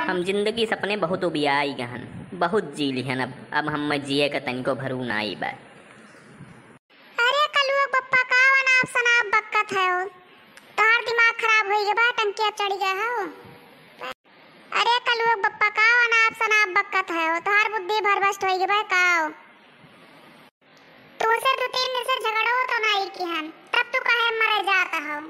हम जिंदगी सपने बहुत उबियाई गहन, बहुत जी लिहन। अब हम जिए का तनिको भरू नाई बा। अरे कलुआ पप्पा का वनाप सनाप बक्कत है हो, तोहार दिमाग खराब हो गया बा, टंकिया चढ़ गया है हो। अरे कलुआ पप्पा का वनाप सनाप बक्कत है हो, तोहार बुद्धि भरभस्ट हो गई बा का हो। तू से 2-3 दिन से झगड़ो तो नाई की हन, तब तू काहे मरे जाता हो।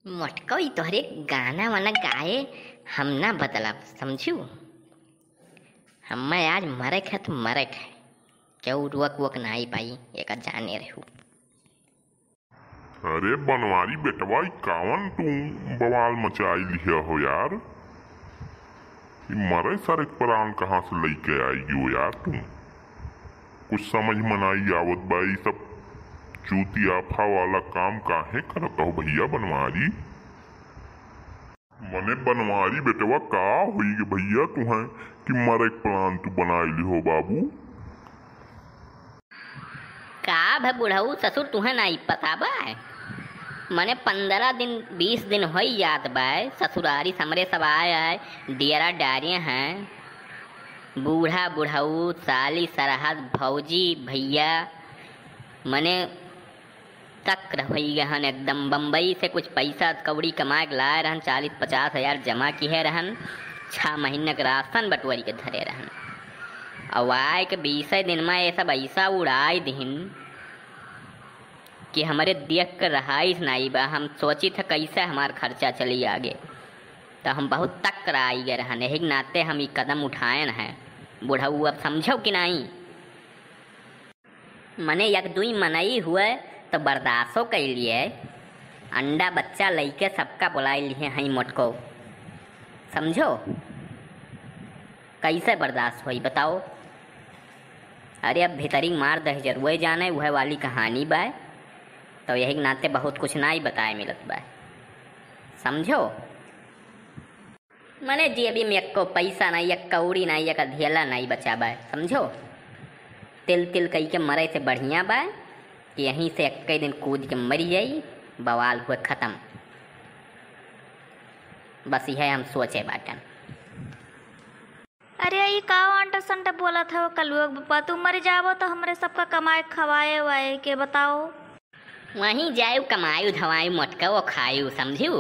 मटको तोहरे गाना वाना गाए हम ना बदलब, समझू। हमें आज मरे है तो मरे है, क्यों रुक वक ना आई पाई एक जाने रहू। अरे बनवारी बेटवा कावन तू बवाल मचाई लिया हो यार। मरे सर एक प्राण कहाँ से लेके आई हो यार तुम। कुछ समझ में नहीं आवत भाई, सब चूती आफा वाला काम काहे करता हो भैया बनवारी। मने बनवारी बेटवा का हुई के भैया तुहें कि मरे एक प्लान तू बनाई ली हो बाबू। का भे बुढ़ऊ ससुर तुम्हें नहीं पता बा। मने 15 दिन 20 दिन हो जात बा, ससुरारी समरे सब आए है, डेरा डारियाँ हैं, बूढ़ा बुढ़ऊ साली सरहद भौजी भैया मने तक रही गहन। एकदम बम्बई से कुछ पैसा कौड़ी कमा के लाए रहन, 40-50 हजार जमा किए रहन, 6 महीने के राशन बटवरी के धरे रहन। और आए के 20 दिन में ये सब ऐसा उड़ाई दीन कि हमारे देख कर रहाई नहीं बा। हम सोची था कैसे हमार खर्चा चली आगे, तो हम बहुत तक कराई गए रहन। यही नाते हम ये कदम उठाए हैं। बुढ़ऊ अब समझो कि नहीं। मने एक दुई मनई हुए तो बर्दाश्तो कर लिए, अंडा बच्चा लइके सबका बुलाई लिए हैं मोटको, समझो। कैसे बर्दाश्त हुई बताओ। अरे अब भीतरी मार दह जरूर जाने वह वाली कहानी बा, तो यही नाते बहुत कुछ ना ही बताए मिलत बा, समझो। मने जेबी में एक को पैसा नहीं, एक कौड़ी नहीं, एक अधेला नहीं बचा बा, समझो। तिल तिल कई के मरे से बढ़िया बा कि यहीं से एक दिन कूद के मरी जाई, बवाल हुए ख़त्म। बस यह हम सोचे बाटन। अरे ये का अंटा संटा बोला था वो कलुआ पप्पा, तू मर जावो तो हमरे सबका कमाए खवाए वाए के बताओ। वहीं जायु कमायु धवायु मटका वो खायु, समझू।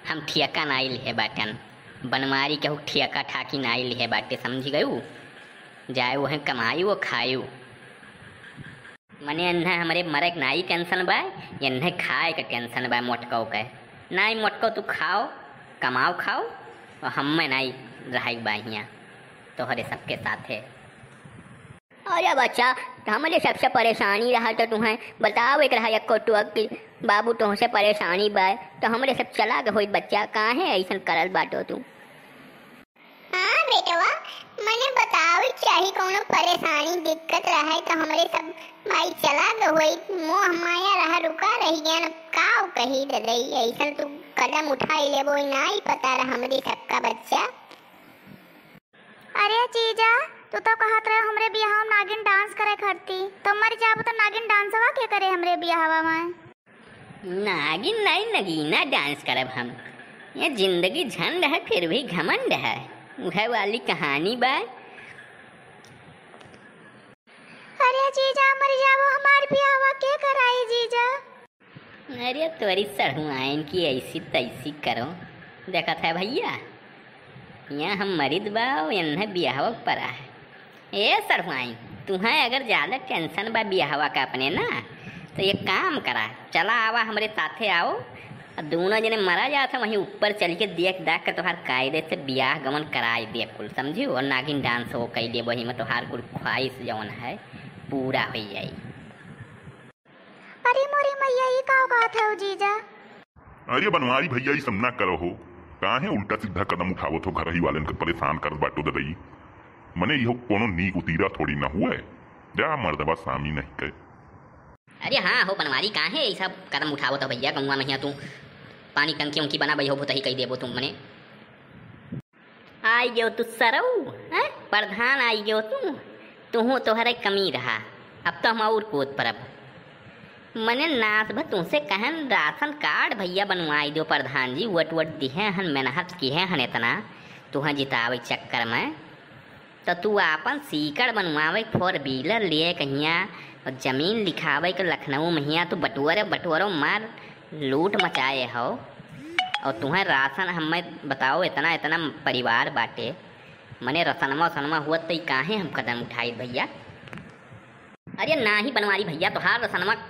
हम ठियका नाई लिहे बाटन, बनवारी कहू ठियका ठाकी नाई लिहे बाटे, समझ गयू। जायु वहीं कमायु वो खायु। मने इन्हें हमारे मरे के नाई टेंशन बा, इन्हें खाए का टेंशन बा मोटको के। नाई मोटको तू खाओ कमाओ खाओ, और हमें नाई रहा बा हियाँ तोहरे सबके साथ है। अरे बच्चा हमारे सबसे परेशानी रहा तो तुम्हें बताओ एक रहा एक कि बाबू तुमसे परेशानी बा, तो हमारे सब चला गए हो बच्चा, कहाँ है ऐसा करल बाटो तू। हाँ बेटवा मने बताओ क्या कहीं कोनो परेशानी दिक्कत रहे तो हमरे सब माई चला गो होई मोह माया रहा रुका रही गया न काव कही दे दई ऐसा तू कदम उठाई लेबो ना ही पता रहा हमरे सबका बच्चा। अरे जीजा तू तो कहत रहे हमरे बियाह में नागिन डांस करे खरती तो मर जाब तो नागिन डांसवा के करे हमरे बियाहवा में। नागिन नहीं नगीना डांस करब हम, ये जिंदगी झंड है फिर भी घमंड है, वह वाली कहानी बा। अरे जीजा मर जाबो हमार बियाहवा के कराई जीजा। अरे तोरी सढ़ुआइन की ऐसी तैसी करो देखत है भैया, यहाँ हम मरिद बा इन्हें बियाहवा पड़ा है। ए सढ़ुआइन तुम्हें अगर ज़्यादा टेंशन बा बियाहवा का अपने ना तो ये काम करा, चला आवा हमारे साथे आओ और दोनों जने मरा जाता वहीं ऊपर चल के देख दाख के तोहार कायदे से बियाह गमन कराई दे कुल समझियो, और नागिन डांस हो कई दे वही में तोहार कुल ख्वाहिश जौन है पूरा हो जाई। अरे मोरी मैया ये का बात है जीजा। अरे बनवारी भैया ये सब ना करो हो, काहे उल्टा सीधा कदम उठावो तो घर ही वाले के परेशान कर बाटो दे रही मने यो कोनो नीक उतीरा थोड़ी ना हुए जा मर्दबा सामी नहीं कहे। अरे हाँ हो बनवारी काहे ये सब कदम उठावो तो भैया गंगा में तू पानी टंकी उनकी बना हो तो ही कही देबो तुम मने आई गयो तू सरऊ प्रधान आई गयो तू तोहरे कमी रहा, अब तो हम और कोत परब मने नाच भ तुमसे कहन राशन कार्ड भैया बनवाई दो प्रधान जी, वट वट दिहे हन मेहनत की है हन इतना तुह जितावे चक्कर में तो तू आपन सीकड़ बनवावे 4 व्हीलर लिए कहिया और जमीन लिखावे के लखनऊ में हिया तो बटुअरो मार लूट मचाए हो, और तुम्हें राशन हमें बताओ इतना इतना परिवार बाटे मने रसनमा हुआ तो काहे हम कदम उठाई भैया। अरे ना ही बनवारी भैया तोहार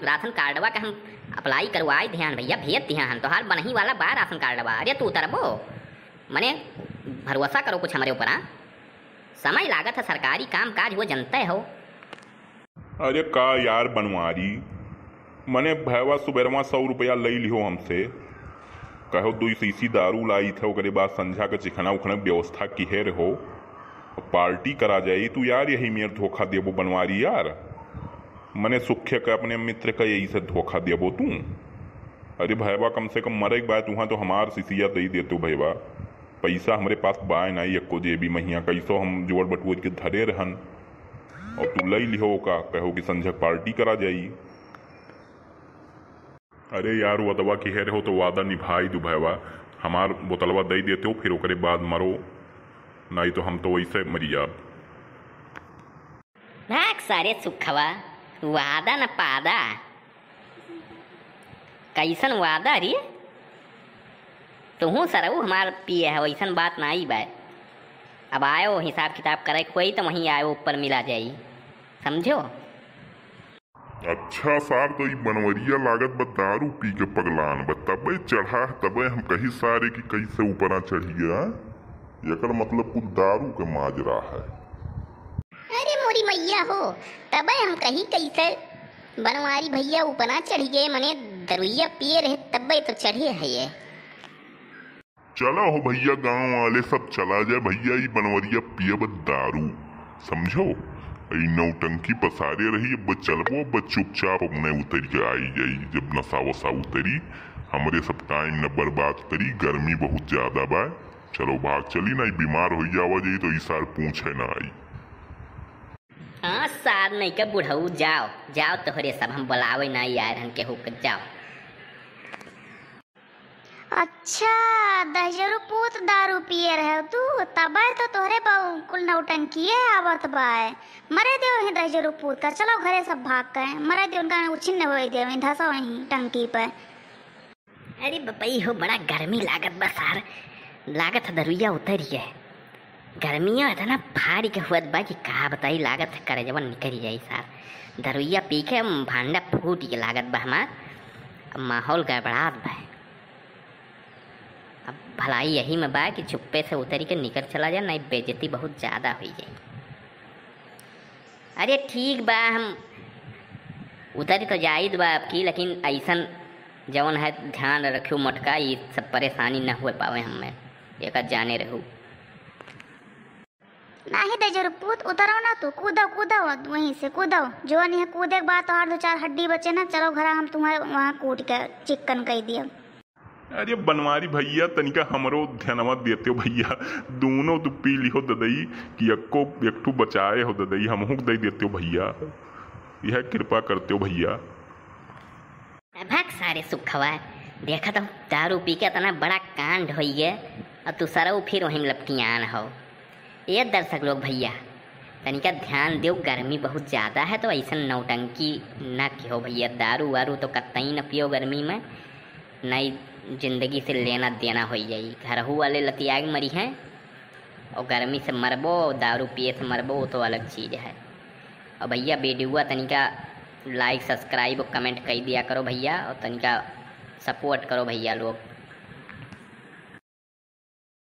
राशन कार्डवा का हम अप्लाई करवाई ध्यान भैया भेज ध्यान तोहार बनही वाला बा राशन कार्डवा। अरे तू उतरबो मने भरोसा करो कुछ हमारे ऊपर, समय लागत है सरकारी काम काज वो जनते हो। अरे का यार बनवारी मने भैवा सुबेरवा 100 रुपया ले लियो हमसे, कहो 2 शीशी दारू लाई थे ओकरे बाद संझा के चिखना उखना व्यवस्था की है रहो पार्टी करा जाई तू यार यही मेरे धोखा देबो बनवारी यार, मने सुख्य का अपने मित्र का यही से धोखा देबो तू। अरे भैवा कम से कम मरे के बाद तुहा तो हमार शीशिया दे देते भैवा, पैसा हमारे पास बाय नहीं एको जेबी महिया कैसो हम जोड़ बटुर के धरे रहन और तू लई लिहो का कहो कि संझा पार्टी करा जाई। अरे यार वतवा की है रहो तो वादा निभाई दू भैवा, हमार बोतलवा दे देते हो फिर ओकरे बाद मरो नहीं तो हम तो वैसे मरी जाब। भाग सारे सुखवा वादा न पादा, कैसन वादा रे तुहू सरऊ हमार पिए है वैसन बात ना आई बा। अब आयो हिसाब किताब करे कोई तो वहीं आयो ऊपर मिला जाई समझो। अच्छा सार तो बनवरिया लागत बा दारू पी के पगलान बा तबे चढ़ा तबे हम कही सारे की कैसे ऊपरा चढ़िया एकर मतलब कुछ दारू के माजरा है। अरे मोरी मैया हो तबे हम कहीं कैसे बनवारी भैया ऊपरा चढ़ गए मने दरुइया पिए रहे तबे तो चढ़े है ये। चला हो भैया गांव वाले सब चला जाए भैया ये बनवरिया पिए दारू समझो नौटंकी पसारे रही अब चलबो अब चुपचाप अपने उतर के आई जाई जब नशा वसा उतरी हमरे सब टाइम न बर्बाद करी गर्मी बहुत ज्यादा बा चलो भाग चली नहीं बीमार हो जावा जाई तो इसार पूछे ना आई। हाँ सार नहीं के बुढ़ऊ जाओ जाओ तोहरे सब हम बुलावे ना यार हन के होकर जाओ। अच्छा 10 पूत दारू पिए रहे तू तबे तो तोहरे कुल नौटंकी आवत बाय मरे दे वही 10 पूत का चलो घरे सब भाग गए मरे दे उनका उछिन्न हो दे वही धसा वही टंकी पर। अरे बपई हो बड़ा गर्मी लागत बस सार लागत है दरुइया उतरी है गर्मियों इतना भारी के हुआ बा कि कहा बताई लागत है करे जवन निकल जाई सार दरुइया पी के भांडा फूट के लागत बा हमार अब माहौल गड़बड़ात बा। अब भलाई यही में बा कि चुप्पे से उतरी के निकल चला जाए नहीं बेइज्जती बहुत ज़्यादा हुई जाए। अरे ठीक बा हम उतरी तो जायद बा आपकी लेकिन ऐसन जवन है ध्यान रखियो मटका ये सब परेशानी न हो पावे हमें एक जाने रहू। नहीं दजरू पूत उतरो ना तू, कूदो कूदो वहीं से कूदो, जो नहीं है कूदे के बाद तो और 2-4 हड्डी बचे ना, चलो घर हम तुम्हें वहाँ कूट के चिकन कह दिया। अरे बनवारी भैया तनिका हमरो ध्यानवा देते हो भैया, दोनों तो पी लिहो ददई कि एको एकठू बचाए हो ददई, हमहू दे देते हो भैया, यह कृपा करते हो भैया। भाग सारे सुखवा, देखा तो दारू पी के इतना बड़ा कांड हो गया और तू सरऊ फिर वहीं लपटियान हो। ये दर्शक लोग भैया तनिका ध्यान दो, गर्मी बहुत ज़्यादा है तो ऐसा नौटंकी ना कियो भैया, दारू वारू तो कतई न पियो गर्मी में, नई जिंदगी से लेना देना हो जाई। घरहू वाले लतियाग मरी हैं और गर्मी से मरबो, दारू पिए से मरबो, वो तो अलग चीज़ है। और भैया वीडियो तनिका लाइक सब्सक्राइब और कमेंट कर दिया करो भैया, और तनिका सपोर्ट करो भैया लोग।